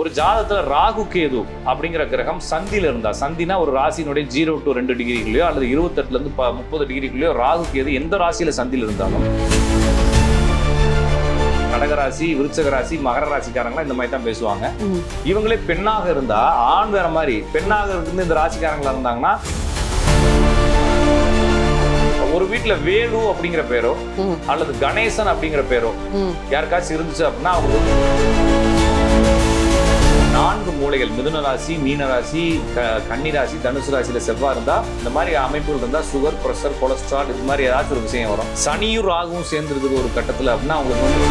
ஒரு ஜாதகத்துல ராகு கேது அப்படிங்கிற கிரகம் சந்தில இருந்தா, சந்தினா ஒரு ராசியினுடைய 0 to 2 டிகிரிக்குள்ளயோ அல்லது 28 இருந்து 30 டிகிரிக்குள்ளயோ ராகு கேது எந்த ராசியில சந்தில இருந்தாலும், கடகராசி, விருச்சக ராசி, மகர ராசிக்காரங்களா இந்த மாதிரி தான் பேசுவாங்க. இவங்களே பெண்ணாக இருந்தா, ஆண் வேற மாதிரி, பெண்ணாக இருந்து இந்த ராசிக்காரங்களா இருந்தாங்கன்னா, ஒரு வீட்டுல வேலு அப்படிங்கிற பேரோ அல்லது கணேசன் அப்படிங்கிற பேரோ யாருக்காச்சும் இருந்துச்சு அப்படின்னா, அவங்க 4 மூலைகள், மிதுன ராசி, மீன ராசி, கன்னி ராசி, தனுசு ராசியில செவ்வாய் இருந்தா, இந்த மாதிரி அமைப்புகள் இருந்தா சுகர், பிரஷர், கொலஸ்ட்ரால் இது மாதிரி ஏதாச்சும் ஒரு விஷயம் வரும். சனியும் ராகுவும் சேர்ந்துருக்கு ஒரு கட்டத்துல அப்படின்னா அவங்களுக்கு வந்து.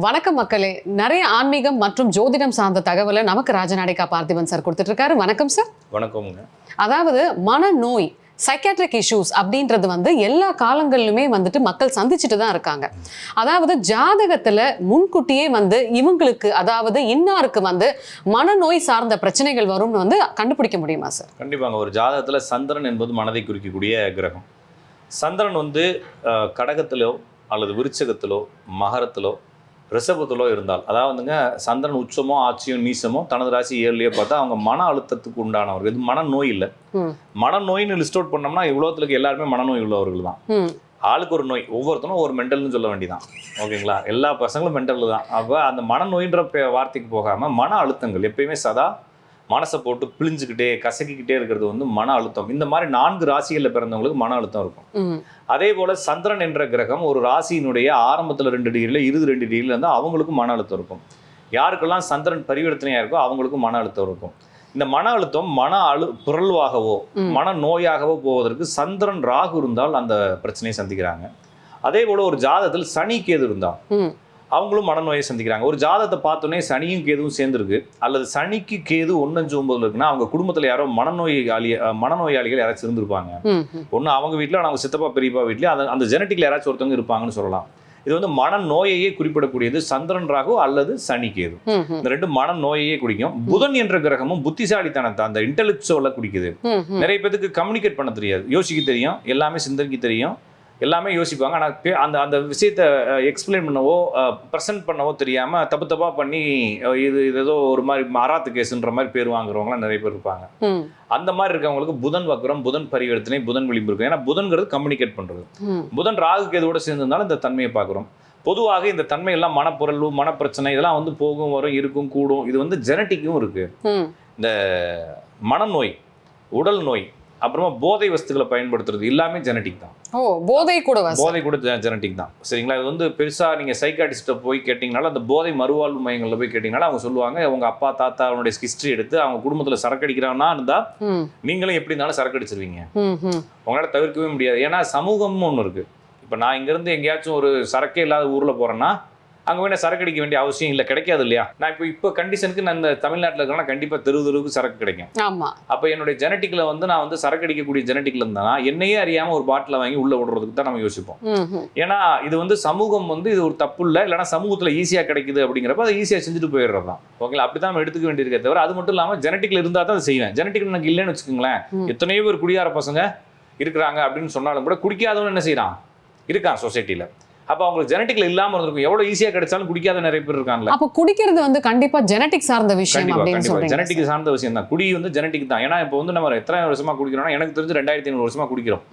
வணக்கம் மக்களே, நிறைய ஆன்மீகம் மற்றும் ஜோதிடம் சார்ந்த தகவலை நமக்கு ராஜநாடிகா பார்த்திபன் சார் கொடுத்துட்டு இருக்காரு. வணக்கம் சார். வணக்கம்ங்க. அதாவது மனநோய், சைக்காட்ரிக் இஷ்யூஸ் அப்படின்றது வந்து எல்லா காலங்களிலுமே வந்துட்டு மக்கள் சந்திச்சுட்டு தான் இருக்காங்க. அதாவது ஜாதகத்துல முன்கூட்டியே வந்து இவங்களுக்கு, அதாவது இன்னாருக்கு வந்து மனநோய் சார்ந்த பிரச்சனைகள் வரும்னு வந்து கண்டுபிடிக்க முடியுமா சார்? கண்டிப்பாங்க. ஒரு ஜாதகத்துல சந்திரன் என்பது மனதை குறிக்கக்கூடிய கிரகம். சந்திரன் வந்து கடகத்திலோ அல்லது விருச்சகத்திலோ மகரத்திலோ ரிஷபத்திலோ இருந்தால், அதாவதுங்க சந்திரன் உச்சமோ ஆட்சியோ நீசமோ தனது ராசி 7லயோ பார்த்தா அவங்க மன அழுத்தத்துக்கு உண்டானவர்கள். இது மனநோய் இல்லை. மனநோயின்னு லிஸ்ட் அவுட் பண்ணோம்னா இவ்வளோத்துக்கு எல்லாருமே மனநோய் உள்ளவர்கள் தான். ஆளுக்கு ஒரு நோய், ஒவ்வொருத்தரும் ஒரு மென்டல்னு சொல்ல வேண்டியதான். ஓகேங்களா? எல்லா பசங்களும் மென்டல் தான். அப்போ அந்த மனநோயின்ற வார்த்தைக்கு போகாமல் மன அழுத்தங்கள் எப்பயுமே சதா மனசை போட்டு பிழிஞ்சுக்கிட்டே கசக்கிக்கிட்டே இருக்கிறது வந்து மன அழுத்தம். இந்த மாதிரி 4 ராசிகளில் பிறந்தவங்களுக்கு மன அழுத்தம் இருக்கும். அதே போல சந்திரன் என்ற கிரகம் ஒரு ராசியினுடைய ஆரம்பத்தில் 2 டிகிரியில் 22 டிகிரியில் இருந்தால் அவங்களுக்கும் மன அழுத்தம் இருக்கும். யாருக்கெல்லாம் சந்திரன் பரிவர்த்தனையாக இருக்கோ அவங்களுக்கும் மன அழுத்தம் இருக்கும். இந்த மன அழுத்தம் புரள்வாகவோ மன நோயாகவோ போவதற்கு சந்திரன் ராகு இருந்தால் அந்த பிரச்சனையை சந்திக்கிறாங்க. அதே போல ஒரு ஜாதகத்தில் சனி கேது இருந்தால் அவங்களும் மனநோயை சந்திக்கிறாங்க. ஒரு ஜாதகத்தை பார்த்தோன்னே சனியும் கேதுவும் சேர்ந்துருக்கு, அல்லது சனிக்கு கேது 1-9 இருக்குன்னா அவங்க குடும்பத்தில் யாரோ மனநோயாளிகள் யாராச்சும் இருந்திருப்பாங்க. ஒன்று அவங்க வீட்டில், அவங்க சித்தப்பா பெரியப்பா வீட்லேயே அந்த ஜெனட்டிக்ல யாராச்சும் ஒருத்தவங்க இருப்பாங்கன்னு சொல்லலாம். இது வந்து மனநோயையே குறிப்பிடக்கூடியது சந்திரன் ராகு அல்லது சனி கேது. இந்த 2 மனநோயையே குடிக்கும். புதன் என்ற கிரகமும் புத்திசாலித்தனத்தை, அந்த இன்டெலெக்சுவலை குடிக்குது. நிறைய பேருக்கு கம்யூனிகேட் பண்ண தெரியாது, யோசிக்க தெரியும், எல்லாமே சிந்தனைக்கு தெரியும், எல்லாமே யோசிப்பாங்க. ஆனால் அந்த அந்த விஷயத்தை எக்ஸ்பிளைன் பண்ணவோ ப்ரெசென்ட் பண்ணவோ தெரியாமல் தப்பாக பண்ணி இது ஏதோ ஒரு மாதிரி மாராத்து கேஸுன்ற மாதிரி பேர் வாங்குறவங்களாம் நிறைய பேர் இருப்பாங்க. அந்த மாதிரி இருக்கவங்களுக்கு புதன் வக்ரம், புதன் பரிவர்த்தனை, புதன் விளிம்பு இருக்கும். ஏன்னா புதன்கிறது கம்யூனிகேட் பண்ணுறது. புதன் ராகு கேதுவோட சேர்ந்திருந்தாலும் இந்த தன்மையை பார்க்குறோம். பொதுவாக இந்த தன்மை எல்லாம் மனப்பொருள், மனப்பிரச்சனை இதெல்லாம் வந்து போகும், வரும், இருக்கும், கூடும். இது வந்து ஜெனட்டிக்கும் இருக்கு. இந்த மனநோய், உடல் நோய், அப்புறமா போதை வஸ்துக்களை பயன்படுத்துறது எல்லாமே ஜெனட்டிக் தான். போதை கூட ஜெனட்டிக் தான். சரிங்களா? இது வந்து பெருசா நீங்க சைக்காட்டிஸ்ட்டை போய் கேட்டீங்கனாலும், அந்த போதை மறுவாழ்வு மையங்களில் போய் கேட்டீங்கனாலும் அவங்க சொல்லுவாங்க, உங்க அப்பா தாத்தா அவனுடைய ஹிஸ்டரி எடுத்து அவங்க குடும்பத்துல சரக்கு அடிக்கிறான்னா இருந்தா நீங்களும் எப்படி இருந்தாலும் சரக்கு அடிச்சிருவீங்க. உங்களால தவிர்க்கவே முடியாது. ஏன்னா சமூகம்னு ஒண்ணு இருக்கு. இப்ப நான் இங்க இருந்து எங்கேயாச்சும் ஒரு சரக்கே இல்லாத ஊர்ல போறேன்னா அங்கே வேணா சரக்கு அடிக்க வேண்டிய அவசியம் இல்லை, கிடைக்காது இல்லையா? நான் இப்போ கண்டிஷனுக்கு நான் இந்த தமிழ்நாட்டில் இருக்கேன்னா கண்டிப்பாக தெருவுக்கு சரக்கு கிடைக்கும். அப்போ என்னுடைய ஜெனட்டிக்கில் வந்து நான் வந்து சரக்கு அடிக்கக்கூடிய ஜெனட்டிக்ல இருந்தா என்னையே அறியாமல் ஒரு பாட்டில் வாங்கி உள்ள விடுறதுக்கு தான் நம்ம யோசிப்போம். ஏன்னா இது வந்து சமூகம் வந்து இது ஒரு தப்பு இல்லை, இல்லைன்னா சமூகத்தில் ஈஸியாக கிடைக்குது அப்படிங்கிறப்ப அதை ஈஸியாக செஞ்சுட்டு போயிடுறது தான். ஓகேங்களா? அப்படி தான் நம்ம எடுத்துக்க வேண்டியிருக்கே தவிர, அது மட்டும் இல்லாமல் ஜெனட்டிக்ல இருந்தால் தான் அதை செய்வேன். ஜெனட்டிக் எனக்கு இல்லைன்னு வச்சுக்கோங்களேன், எத்தனையோ பேர் குடியார பசங்க இருக்கிறாங்க அப்படின்னு சொன்னாலும் கூட குடிக்காதவன்னு என்ன செய்யறான் இருக்கான் சொசைட்டியில். அப்ப அவங்களுக்கு ஜெனட்டிக்ல இல்லாம இருந்திருக்கும். எவ்வளவு ஈஸியா கிடைச்சாலும் குடிக்காத நிறைய பேர் இருக்காங்க. அப்ப குடிக்கிறது வந்து கண்டிப்பா ஜெனட்டிக் சார்ந்த விஷயம். ஜெனட்டிக் சார்ந்த விஷயம் தான். குடி வந்து ஜெனட்டிக் தான். ஏன்னா இப்போ வந்து நம்ம எத்தனை வருஷமா குடிக்கிறோம்னா, எனக்கு தெரிஞ்சு 2500 வருஷமா குடிக்கிறோம்.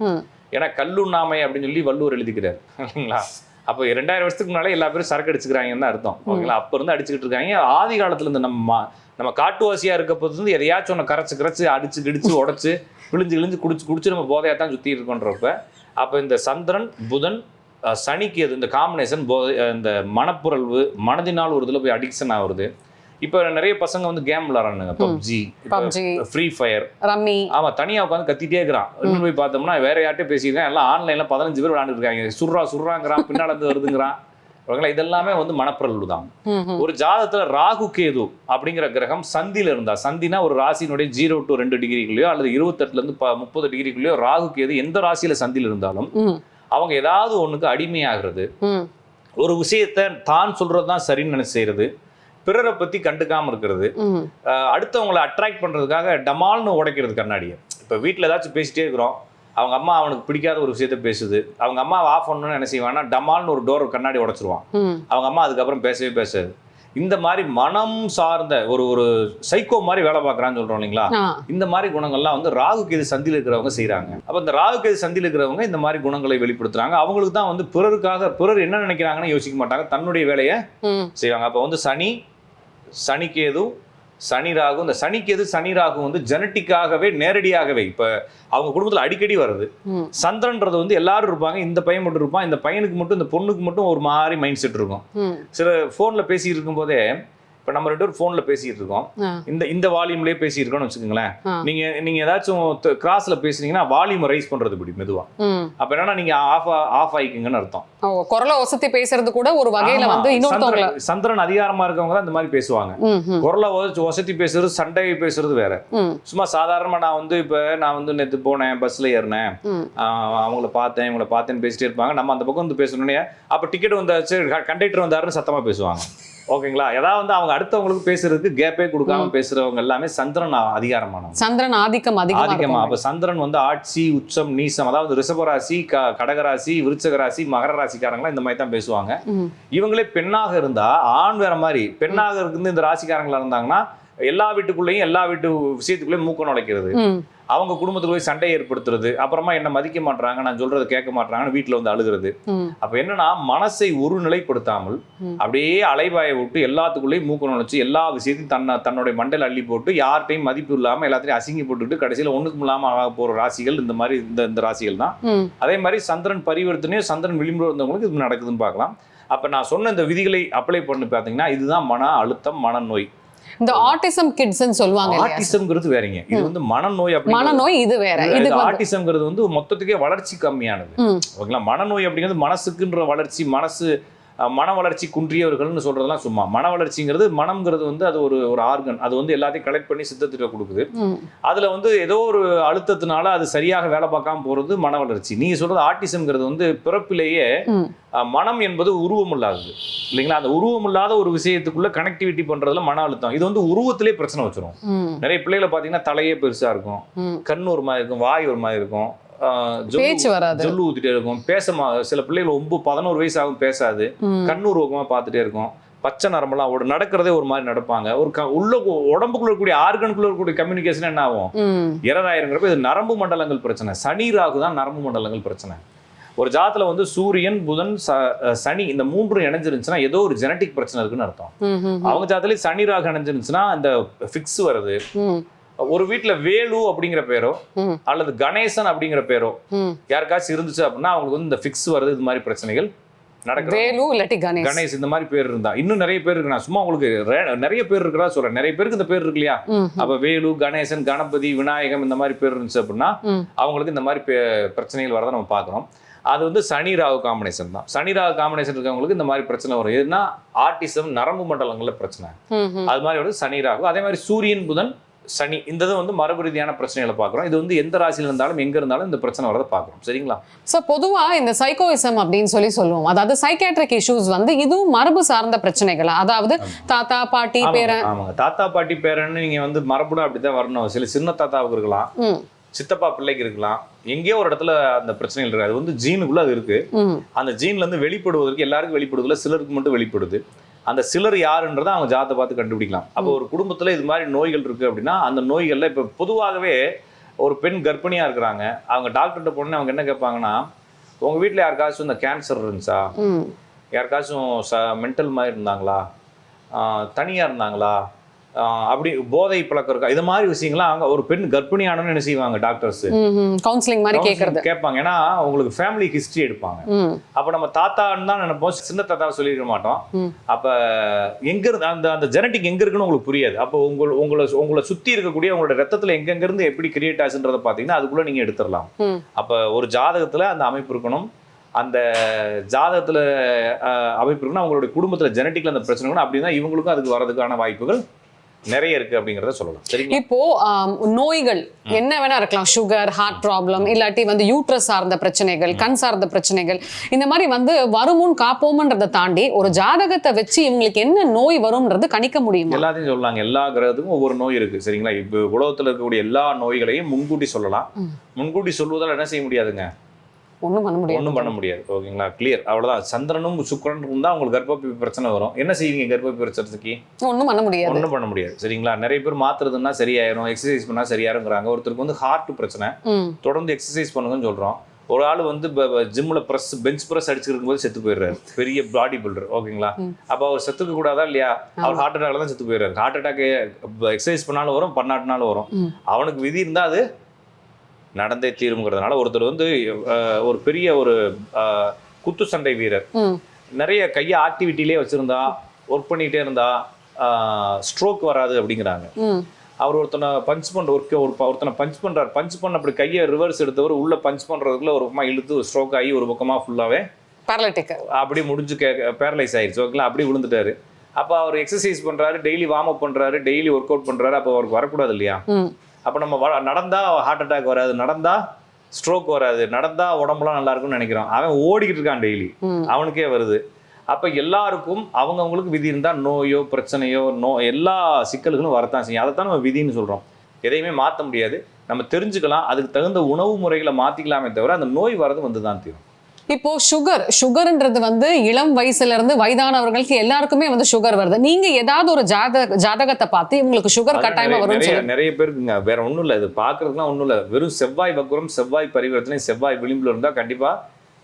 ஏன்னா கல்லுண்ணாமை அப்படின்னு சொல்லி வள்ளுவர் எழுதிக்கிறார் இல்லைங்களா? அப்போ 2000 வருஷத்துக்கு முன்னாலே எல்லா பேரும் சரக்கு அடிச்சுக்கிறாங்கன்னு தான் அர்த்தம். ஓகேங்களா? அப்ப இருந்து அடிச்சுக்கிட்டு இருக்காங்க. ஆதி காலத்துல இருந்து நம்ம காட்டுவாசியா இருக்க போது வந்து எதையாச்சும் ஒன்று கரைச்சு அடிச்சு கிடிச்சு உடச்சு கிழிஞ்சு குடிச்சு நம்ம போதையா தான் சுத்தி இருக்கோன்றப்ப, அப்ப இந்த சந்திரன் புதன் சனிக்கு அது இந்த காம்பினேஷன் இந்த மனப்புரல்வு, மனதினால் ஒரு இதில் போய் அடிக்ஷன் ஆகுறது. இப்போ நிறைய பசங்க வந்து கேம் விளாட்றானுங்க, பப்ஜி, ஃப்ரீ ஃபயர், ரம்மி. ஆமாம், தனியாக உட்காந்து கத்திட்டே இருக்கிறான். இன்னும் போய் பார்த்தோம்னா வேற யார்ட்டே பேசியிருக்கான். எல்லாம் ஆன்லைனில் 15 பேர் விளாண்டுருக்காங்க. சுடுறாங்கிறான், பின்னால் வந்து வருதுங்கிறான். ஓகேங்களா? இதெல்லாமே வந்து மனப்புரல்வு தான். ஒரு ஜாதகத்துல ராகு கேது அப்படிங்கிற கிரகம் சந்தில இருந்தா, சந்தினா ஒரு ராசியினுடைய 0 to 2 டிகிரிக்குள்ளயோ அல்லது 28 30 டிகிரிக்குள்ளயோ ராகு கேது எந்த ராசியில சந்தில இருந்தாலும் அவங்க ஏதாவது ஒண்ணுக்கு அடிமையாகிறது, ஒரு விஷயத்தை தான் சொல்றதுதான் சரின்னு நினைச்சு செய்யறது, பிறரை பத்தி கண்டுக்காம இருக்கிறது, அடுத்தவங்களை அட்ராக்ட் பண்றதுக்காக டமால்னு உடைக்கிறது கண்ணாடியை. இப்ப வீட்டுல ஏதாச்சும் பேசிட்டே இருக்கிறோம், அவங்க அம்மா அவனுக்கு பிடிக்காத ஒரு விஷயத்த பேசுது, அவங்க அம்மா ஆஃப் பண்ணணும்னு என்ன செய்வான்னா டமால்னு ஒரு டோர் கண்ணாடி உடைச்சிருவான். அவங்க அம்மா அதுக்கப்புறம் பேசவே பேசாது. இந்த மாதிரி மனம் சார்ந்த ஒரு சைக்கோ மாதிரி வேலை பார்க்குறான்னு சொல்றோம் இல்லைங்களா, இந்த மாதிரி குணங்கள்லாம் வந்து ராகு கேது சந்தியில் இருக்கிறவங்க செய்யறாங்க. அப்ப இந்த ராகு கேது சந்தியில் இருக்கிறவங்க இந்த மாதிரி குணங்களை வெளிப்படுத்துறாங்க. அவங்களுக்கு தான் வந்து பிறர் என்ன நினைக்கிறாங்கன்னு யோசிக்க மாட்டாங்க, தன்னுடைய வேலையை செய்வாங்க. அப்ப வந்து சனி கேது சனி ராகு, இந்த சனிக்கேது சனி ராகு வந்து ஜெனட்டிக்காகவே நேரடியாகவே இப்ப அவங்க குடும்பத்துல அடிக்கடி வருது. சந்திரன்றது வந்து எல்லாரும் இருப்பாங்க, இந்த பையன் மட்டும் இருப்பான், இந்த பையனுக்கு மட்டும் இந்த பொண்ணுக்கு மட்டும் ஒரு மாதிரி மைண்ட் செட் இருக்கும். சில போன்ல பேசிட்டு இருக்கும் போதே, இப்ப நம்ம 2 பேரும் போன்ல பேசிட்டு இருக்கோம், இந்த வால்யூம்லயே பேசிட்டு இருக்கோம்னு வச்சுக்கோங்களேன். நீங்க ஏதாச்சும் கிராஸ்ல பேசுனீங்கன்னா வால்யூம் ரைஸ் பண்றது இப்படி மெதுவா, அப்ப என்னன்னா நீங்க ஆஃப் ஆயிக்குங்கன்னு அர்த்தம். குரலை ஒசத்தி பேசுறது கூட ஒரு வகையில வந்து இன்னொருத்தவங்க சந்திரன் அதிகாரமா இருக்கவங்க தான் இந்த மாதிரி பேசுவாங்க. குரலை ஒசத்தி பேசுறது, சண்டை பேசுறது வேற. சும்மா சாதாரணமா நான் வந்து நேத்து போனேன், பஸ்ல ஏறினேன், அவங்கள பார்த்தேன் இவங்கள பார்த்தேன்னு பேசிட்டே இருப்பாங்க. நம்ம அந்த பக்கம் வந்து பேசணுன்னே அப்ப டிக்கெட் வந்தாச்சு, கண்டக்டர் வந்தாருன்னு சத்தமா பேசுவாங்க. ஓகேங்களா, ஏதாவது வந்து அவங்க அடுத்தவங்களுக்கு பேசுறதுக்கு கேப்பே கொடுக்காம பேசுறவங்க எல்லாமே சந்திரன் அதிகாரமானவங்க, சந்திரன் ஆதிக்கமா. அப்ப சந்திரன் வந்து ஆட்சி, உச்சம், நீசம், அதாவது ரிஷபராசி, கடகராசி, விருச்சகராசி, மகர ராசிக்காரங்களா இந்த மாதிரி தான் பேசுவாங்க. இவங்களே பெண்ணாக இருந்தா ஆண் வேற மாதிரி, பெண்ணாக இருந்து இந்த ராசிக்காரங்களா இருந்தாங்கன்னா எல்லா வீட்டுக்குள்ளேயும் எல்லா வீட்டு விஷயத்துக்குள்ளேயும் மூக்க நுழைக்கிறது, அவங்க குடும்பத்துக்கு போய் சண்டை ஏற்படுத்துறது, அப்புறமா என்ன மதிக்க மாட்டாங்க, நான் சொல்றது கேட்க மாட்டாங்கன்னு வீட்டுல வந்து அழுகிறது. அப்ப என்னன்னா மனசை ஒரு நிலைப்படுத்தாமல் அப்படியே அலைவாயை விட்டு எல்லாத்துக்குள்ளேயும் மூக்க நுழைச்சு எல்லா விஷயத்தையும் தன்னுடைய மண்டையில் அள்ளி போட்டு யார்கிட்டையும் மதிப்பு இல்லாம எல்லாத்தையும் அசிங்கி போட்டுட்டு கடைசியில ஒண்ணுக்கும் இல்லாம ஆக போற ராசிகள் இந்த மாதிரி இந்த ராசிகள் தான். அதே மாதிரி சந்திரன் பரிவர்த்தனையும் சந்திரன் விளிம்பு வந்தவங்களுக்கு இது நடக்குதுன்னு பார்க்கலாம். அப்ப நான் சொன்ன இந்த விதிகளை அப்ளை பண்ணி பார்த்தீங்கன்னா இதுதான் மன அழுத்தம், மனநோய். இந்த ஆட்டிசம் கிட்ஸ்னு சொல்லுவாங்க. ஆட்டிசம்ங்கிறது வேறங்க, இது வந்து மனநோய். மனநோய் இது வேற. இது ஆட்டிசம்ங்கிறது வந்து மொத்தத்துக்கே வளர்ச்சி கம்மியானது. ஓகேங்களா, மனநோய் அப்படிங்கிறது மனசுக்குன்ற வளர்ச்சி, மன வளர்ச்சி குன்றியவர்கள்னு சொல்றதெல்லாம் சும்மா. மன வளர்ச்சிங்கிறது, மனம்ங்கிறது வந்து அது ஒரு ஆர்கன், அது வந்து எல்லாத்தையும் கலெக்ட் பண்ணி சித்தத்திட்ட கொடுக்குது. அதுல வந்து ஏதோ ஒரு அழுத்தத்தினால அது சரியாக வேலை பார்க்காம போறது மன வளர்ச்சி. நீங்க சொல்றது ஆட்டிசம்ங்கிறது வந்து பிறப்பிலேயே மனம் என்பது உருவம் இல்லாதது இல்லைங்களா, அந்த உருவம் இல்லாத ஒரு விஷயத்துக்குள்ள கனெக்டிவிட்டி பண்றதுல மன அழுத்தம். இது வந்து உருவத்திலே பிரச்சனை வச்சிரும். நிறைய பிள்ளைகளை பாத்தீங்கன்னா தலையே பெருசா இருக்கும், கண் ஒரு மாதிரி இருக்கும், வாய் ஒரு மாதிரி இருக்கும், ஜொல்லு ஊத்திட்டே இருக்கும், சில பிள்ளைகள் 11 வயசு ஆகும் பேசாது, கண்ணூர் ரோகமா பார்த்துட்டே இருக்கும், பச்சை நரம்பெல்லாம் நடக்கிறதே ஒரு மாதிரி நடப்பாங்க. உள்ள உடம்புக்குள்ள இருக்கக்கூடிய ஆர்கனுக்குள்ள இருக்கக்கூடிய கம்யூனிகேஷன் என்ன ஆகும், இரராயிருங்கிறப்ப இது நரம்பு மண்டலங்கள் பிரச்சனை. சனி ராகு தான் நரம்பு மண்டலங்கள் பிரச்சனை. ஒரு ஜாதத்துல வந்து சூரியன், புதன், சனி இந்த 3 இணைஞ்சிருந்துச்சுன்னா ஏதோ ஒரு ஜெனட்டிக் பிரச்சனை இருக்குன்னு அர்த்தம். அவங்க ஜாதத்துல சனி ராகு இணைஞ்சிருந்துச்சுன்னா இந்த ஃபிக்ஸ் வருது. ஒரு வீட்டுல வேலு அப்படிங்கிற பேரோ அல்லது கணேசன் அப்படிங்கிற பேரோ யாருக்காச்சும் இருந்துச்சு அப்படின்னா அவங்களுக்கு வந்து இந்த ஃபிக்ஸ் வருது, இது மாதிரி பிரச்சனைகள் நடக்குது. வேலு இல்லாட்டி கணேஷ் இந்த மாதிரி பேர் இருந்தா, இன்னும் நிறைய பேர் இருக்கு, நான் சும்மா உங்களுக்கு நிறைய பேர் இருக்கிறதா சொல்றேன், நிறைய பேருக்கு இந்த பேர் இருக்கு இல்லையா. அப்ப வேலு, கணேசன், கணபதி, விநாயகம் இந்த மாதிரி பேர் இருந்துச்சு அப்படின்னா அவங்களுக்கு இந்த மாதிரி பிரச்சனைகள் வரதை நம்ம பார்க்கறோம். அது வந்து சனி ராகு காம்பினேஷன் தான். சனி ராகு காம்பினேஷன் இருக்கவங்களுக்கு இந்த மாதிரி பிரச்சனை வரும். எதுனா ஆட்டிசம், நரம்பு மண்டலங்கள்ல பிரச்சனை, அது மாதிரி வந்து சனி ராகு. அதே மாதிரி சூரியன், புதன், சனி இந்த வந்து மரபு ரீதியான பிரச்சனைகளை பார்க்குறோம். இது வந்து எந்த ராசியில் இருந்தாலும் எங்க இருந்தாலும் இந்த பிரச்சனை வரதை பார்க்குறோம். சரிங்களா? ஸோ பொதுவாக இந்த சைக்கோயிசம் அப்படின்னு சொல்லுவோம், அதாவது சைக்காட்ரிக் இஷ்யூஸ் வந்து இதுவும் மரபு சார்ந்த பிரச்சனைகளா? அதாவது தாத்தா பாட்டி பேரன். ஆமாங்க, தாத்தா பாட்டி பேரன்னு நீங்க வந்து மரபுட அப்படிதான் வரணும். சில சின்ன தாத்தாவுக்கு இருக்கலாம், சித்தப்பா பிள்ளைக்கு இருக்கலாம், எங்கேயோ ஒரு இடத்துல அந்த பிரச்சனைகள் இருக்கு. அது வந்து ஜீனுக்குள்ள அது இருக்கு. அந்த ஜீன்ல இருந்து வெளிப்படுவதற்கு எல்லாருக்கும் வெளிப்படுவதில்ல, சிலருக்கு மட்டும் வெளிப்படுது. அந்த சிலர் யாருன்றதை அவங்க ஜாதகத்தை பார்த்து கண்டுபிடிக்கலாம். அப்போ ஒரு குடும்பத்துல இது மாதிரி நோய்கள் இருக்கு அப்படின்னா அந்த நோய்கள்ல இப்ப பொதுவாகவே ஒரு பெண் கர்ப்பிணியா இருக்கிறாங்க, அவங்க டாக்டர்கிட்ட போனோன்னு அவங்க என்ன கேட்பாங்கன்னா, உங்க வீட்டுல யாருக்காச்சும் இந்த கேன்சர் இருந்துச்சா, யாருக்காச்சும் மென்டல் மாதிரி இருந்தாங்களா, தனியா இருந்தாங்களா, அப்படி போதை பழக்கம் இருக்கா, இது மாதிரி விஷயங்கள்லாம் அவங்க ஒரு பெண் கர்ப்பிணியானு என்ன செய்வாங்க டாக்டர்ஸ் கவுன்சிலிங் மாதிரி கேட்பாங்க. ஏன்னா உங்களுக்கு ஃபேமிலி ஹிஸ்டரி எடுப்பாங்க. அப்ப நம்ம தாத்தான்னு தான் நினைப்போம், சின்ன தாத்தாவை சொல்லிருக்க மாட்டோம். அப்ப எங்க இருந்து அந்த ஜெனட்டிக் எங்க இருக்குன்னு உங்களுக்கு புரியாது. அப்போ உங்களை சுத்தி இருக்கக்கூடிய உங்களோட ரத்தத்துல எங்க இருந்து எப்படி கிரியேட் ஆச்சுன்றதை பாத்தீங்கன்னா அதுக்குள்ள நீங்க எடுத்துடலாம். அப்ப ஒரு ஜாதகத்துல அந்த அமைப்பு இருக்கணும், அந்த ஜாதகத்துல அமைப்பு இருக்குன்னா அவங்களுடைய குடும்பத்துல ஜெனட்டிக்ல அந்த பிரச்சனை இருக்கணும். அப்படின்னா இவங்களுக்கும் அதுக்கு வரதுக்கான வாய்ப்புகள் நிறைய இருக்கு அப்படிங்கறத சொல்லலாம். சரிங்களா? இப்போ நோய்கள் என்ன வேணா இருக்கலாம், சுகர், ஹார்ட் ப்ராப்ளம், இல்லாட்டி வந்து யூட்ரஸ் சார்ந்த பிரச்சனைகள், கண் சார்ந்த பிரச்சனைகள், இந்த மாதிரி வந்து வருமுன் காப்போம்ன்றதை தாண்டி ஒரு ஜாதகத்தை வச்சு இவங்களுக்கு என்ன நோய் வரும்ன்றது கணிக்க முடியும். எல்லாத்தையும் சொல்லலாங்க. எல்லா கிரகத்துக்கும் ஒவ்வொரு நோய் இருக்கு. சரிங்களா? இப்போ உலகத்துல இருக்கக்கூடிய எல்லா நோய்களையும் முன்கூட்டி சொல்லலாம். முன்கூட்டி சொல்வதால் என்ன செய்ய முடியாதுங்க, ஒண்ணும் பண்ண முடியாது. ஒன்றும் பண்ண முடியாது. ஓகேங்களா, கிளியர், அவ்வளோதான். சந்திரனும் சுக்கிரனும் தான் உங்களுக்கு கர்ப்பப்பை பிரச்சனை வரும். என்ன செய்வீங்க கர்ப்பப்பை பிரச்சனைக்கு? ஒண்ணும் பண்ண முடியாது. ஒன்றும் பண்ண முடியாது. சரிங்களா, நிறைய பேர் மாத்துறதுன்னா சரியாயிரும், எக்ஸசைஸ் பண்ணா சரியாயிருங்கிறாங்க. ஒருத்தருக்கு வந்து ஹார்ட் பிரச்சனை, தொடர்ந்து எக்ஸசைஸ் பண்ணுங்கன்னு சொல்றோம். ஒரு ஆள் வந்து ஜிம்மில் பெஞ்ச் ப்ரெஸ் அடிச்சுருக்கும் போது செத்து போயிடுறாரு, பெரிய பாடி பில்டர். ஓகேங்களா, அப்போ அவர் செத்துக்க கூடாதா இல்லையா? அவர் ஹார்ட் அட்டாக்ல தான் செத்து போயிடுறாரு. ஹார்ட் அட்டாக் எக்ஸசைஸ் பண்ணாலும் வரும், பண்ணாட்டினாலும் வரும். அவனுக்கு விதி இருந்தால் அது நடந்தே தீருங்கிறதுனால ஒருத்தர் வந்து ஒரு பெரிய ஒரு குத்து சண்டை வீரர், நிறைய கையை ஆக்டிவிட்டிலே வச்சுருந்தா, ஒர்க் பண்ணிகிட்டே இருந்தா ஸ்ட்ரோக் வராது அப்படிங்கிறாங்க. அவர் ஒருத்தனை பஞ்ச் ஒருத்தனை பஞ்ச் பண்ண அப்படி கையை ரிவர்ஸ் எடுத்தவர் உள்ள பஞ்ச் பண்ணுறதுக்குள்ள ஒரு பக்கமாக இழுத்து ஸ்ட்ரோக் ஆகி ஒரு பக்கமாக ஃபுல்லாகவே பேரலைட்டிக் அப்படி முடிஞ்சு பேரலைஸ் ஆயிடுச்சு. ஓகேங்களா, அப்படி விழுந்துட்டாரு. அப்போ அவர் எக்ஸசைஸ் பண்ணுறாரு, டெய்லி வார்ம் அப் பண்ணுறாரு, டெய்லி ஒர்க் அவுட் பண்ணுறாரு. அப்போ அவருக்கு வரக்கூடாது இல்லையா? அப்போ நம்ம நடந்தா ஹார்ட் அட்டாக் வராது, நடந்தா ஸ்ட்ரோக் வராது, நடந்தா உடம்புலாம் நல்லா இருக்கும்னு நினைக்கிறோம். அவன் ஓடிக்கிட்டு இருக்கான் டெய்லி, அவனுக்கே வருது. அப்போ எல்லாருக்கும் அவங்கவுங்களுக்கு விதி இருந்தால் நோயோ பிரச்சனையோ எல்லா சிக்கல்களும் வரத்தான் செய்யும். அதைத்தான் நம்ம விதின்னு சொல்கிறோம். எதையுமே மாற்ற முடியாது, நம்ம தெரிஞ்சுக்கலாம், அதுக்கு தகுந்த உணவு முறைகளை மாற்றிக்கலாமே தவிர அந்த நோய் வரது வந்து தான் தீரும். இப்போ சுகர்ன்றது வந்து இளம் வயசுல இருந்து வயதானவர்களுக்கு எல்லாருக்குமே வந்து சுகர் வருது. நீங்க ஏதாவது ஒரு ஜாதகத்தை பார்த்து உங்களுக்கு சுகர் கட்டாயமா வரும்? நிறைய பேருக்குங்க, வேற ஒன்றும் இல்லை, இது பார்க்கறதுக்குலாம் ஒன்றும் இல்லை. வெறும் செவ்வாய் வக்ரம், செவ்வாய் பரிவர்த்தனை, செவ்வாய் விளிம்புல இருந்தால் கண்டிப்பா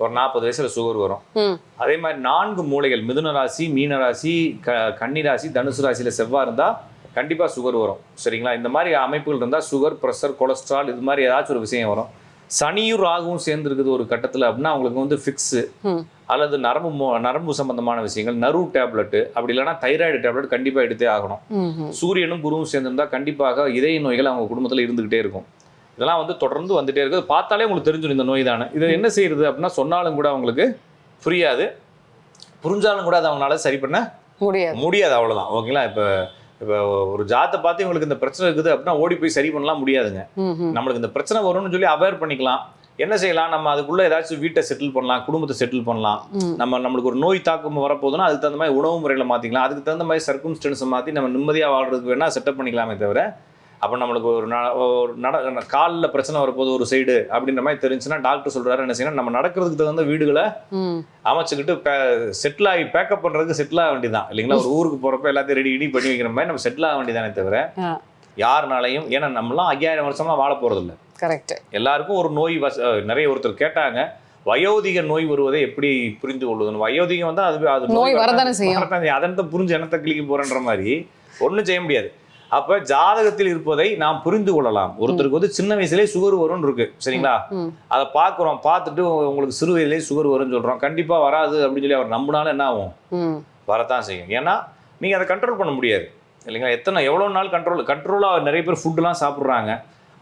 ஒரு 40 வயசுல சுகர் வரும். அதே மாதிரி 4 மூலைகள், மிதுன ராசி, மீன ராசி, கன்னி ராசி, தனுசு ராசியில செவ்வாய் இருந்தா கண்டிப்பா சுகர் வரும். சரிங்களா, இந்த மாதிரி அமைப்புகள் இருந்தா சுகர், பிரஷர், கொலஸ்ட்ரால் இது மாதிரி ஏதாச்சும் ஒரு விஷயம் வரும். சனியும் ராகுவும் சேர்ந்து இருக்குது ஒரு கட்டத்துல அப்படின்னா அவங்களுக்கு வந்து ஃபிக்ஸு அல்லது நரம்பு சம்பந்தமான விஷயங்கள், நர்வ் டேப்லெட்டு, அப்படி இல்லைன்னா தைராய்டு டேப்லெட் கண்டிப்பா எடுத்தே ஆகணும். சூரியனும் குருவும் சேர்ந்திருந்தா கண்டிப்பாக இதய நோய்கள் அவங்க குடும்பத்துல இருந்துகிட்டே இருக்கும். இதெல்லாம் வந்து தொடர்ந்து வந்துட்டே இருக்குது. பார்த்தாலே உங்களுக்கு தெரிஞ்சிடும் இந்த நோய் தானே. இதை என்ன செய்யறது அப்படின்னா சொன்னாலும் கூட அவங்களுக்கு புரியாது, புரிஞ்சாலும் கூட அதை அவங்களால சரி பண்ண முடியாது. அவ்வளோதான். ஓகேங்களா, இப்போ ஒரு ஜாத்தை பார்த்து உங்களுக்கு இந்த பிரச்சனை இருக்குது அப்படின்னா ஓடி போய் சரி பண்ணலாம் முடியாதுங்க. நம்மளுக்கு இந்த பிரச்சனை வரும்னு சொல்லி அவேர் பண்ணிக்கலாம். என்ன செய்யலாம், நம்ம அதுக்குள்ள ஏதாச்சும் வீட்டை செட்டில் பண்ணலாம், குடும்பத்தை செட்டில் பண்ணலாம். நம்மளுக்கு ஒரு நோய் தாக்கம் வரப்போதுன்னா அதுக்கு தகுந்த மாதிரி உணவு முறைகளை மாற்றிக்கலாம், அதுக்கு தகுந்த மாதிரி சர்க்கம்ஸ்டன்ஸை மாற்றி நம்ம நிம்மதியாக வாழ்றதுக்கு வேணால் செட்டப் பண்ணிக்கலாமே தவிர, அப்போ நம்மளுக்கு ஒரு காலில் பிரச்சனை வரப்போது ஒரு சைடு அப்படின்ற மாதிரி தெரிஞ்சுன்னா டாக்டர் சொல்கிறாரு என்ன செய்யணும், நம்ம நடக்கிறதுக்கு தகுந்த வீடுகளை அமைச்சுக்கிட்டு செட்டில் ஆகி பேக்கப் பண்ணுறதுக்கு செட்டில் ஆக வேண்டியதான் இல்லைங்களா? ஒரு ஊருக்கு போகிறப்ப எல்லாத்தையும் ரெடி பண்ணி வைக்கிற மாதிரி நம்ம செட்டில் ஆக வேண்டியதானே தவிர யாருனாலையும், ஏன்னா நம்மளாம் 5000 வருஷம்லாம் வாழ போகிறது இல்லை. கரெக்ட். எல்லாருக்கும் ஒரு நோய் நிறைய ஒருத்தர் கேட்டாங்க, வயோதிக நோய் வருவதை எப்படி புரிந்து கொள்வதுன்னு. வயோதிகம் வந்து அது நோய் வரதானே செய்யும், அதனத்தை புரிஞ்சு என்னத்தை கிளிக்க போறேன்ற மாதிரி ஒன்றும் செய்ய முடியாது. அப்ப ஜாதகத்தில் இருப்பதை நாம் புரிந்து கொள்ளலாம். ஒருத்தருக்கு வந்து சின்ன வயசுலேயே சுகர் வரும்னு இருக்கு, சரிங்களா? அதை பார்க்குறோம், பார்த்துட்டு உங்களுக்கு சிறு வயதிலேயே சுகர் வரும்னு சொல்றோம். கண்டிப்பா வராது அப்படின்னு சொல்லி அவர் நம்பினாலும் என்ன ஆகும், வரத்தான் செய்யும். ஏன்னா நீங்க அதை கண்ட்ரோல் பண்ண முடியாது இல்லைங்களா? எவ்வளோ நாள் கண்ட்ரோலாக நிறைய பேர் ஃபுட்டுலாம் சாப்பிட்றாங்க,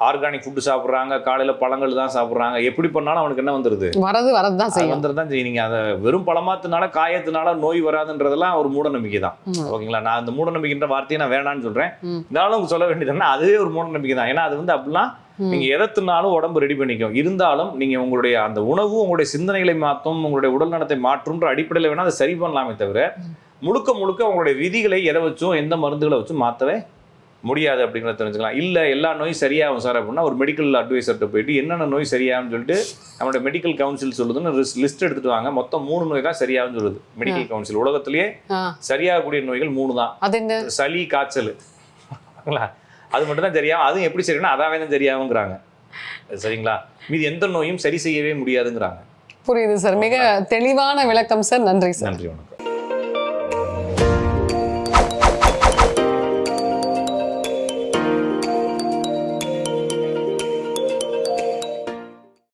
ஆர்கானிக் ஃபுட்டு சாப்பிட்றாங்க, காலையில் பழங்கள் தான் சாப்பிட்றாங்க. எப்படி பண்ணாலும் அவனுக்கு என்ன வந்துடுது, வரதான் செய்யும். நீங்கள் அதை வெறும் பழமாத்தினால காயத்தினால நோய் வராதுன்றதெல்லாம் ஒரு மூட நம்பிக்கை தான். ஓகேங்களா, நான் அந்த மூட நம்பிக்கைன்ற வார்த்தையை நான் வேணான்னு சொல்கிறேன். இருந்தாலும் சொல்ல வேண்டியதுன்னா அதுவே ஒரு மூட நம்பிக்கை தான். ஏன்னா அது வந்து அப்படிலாம் நீங்கள் எதத்தினாலும் உடம்பு ரெடி பண்ணிக்கும். இருந்தாலும் நீங்கள் உங்களுடைய அந்த உணவு உங்களுடைய சிந்தனைகளை மாற்றும், உங்களுடைய உடல் நலத்தை மாற்றும்ன்ற அடிப்படையில் வேணால் அதை சரி பண்ணலாமே தவிர முழுக்க உங்களுடைய விதிகளை எதை வச்சும் எந்த மருந்துகளை வச்சும் மாற்றவே முடியாது அப்படிங்கிறத தெரிஞ்சுக்கலாம். இல்லை எல்லா நோயும் சரியாகும் சார் அப்படின்னா ஒரு மெடிக்கல் அட்வைசர்கிட்ட போயிட்டு என்னென்ன நோய் சரியாகும்னு சொல்லிட்டு நம்மளுடைய மெடிக்கல் கவுன்சில் சொல்லுதுன்னு லிஸ்ட் எடுத்துட்டு வாங்க. மொத்தம் 3 நோய் தான் சரியாகும்னு சொல்லுது மெடிக்கல் கவுன்சில். உலகத்திலேயே சரியாகக்கூடிய நோய்கள் 3 தான், சளி, காய்ச்சல். அது மட்டும் தான் சரியாகும். அதுவும் எப்படி சரினா அதாவே தான் சரியாகுங்கிறாங்க. சரிங்களா, மீது எந்த நோயும் சரி செய்யவே முடியாதுங்கிறாங்க. புரியுது சார், மிக தெளிவான விளக்கம் சார். நன்றி சார். நன்றி, வணக்கம்.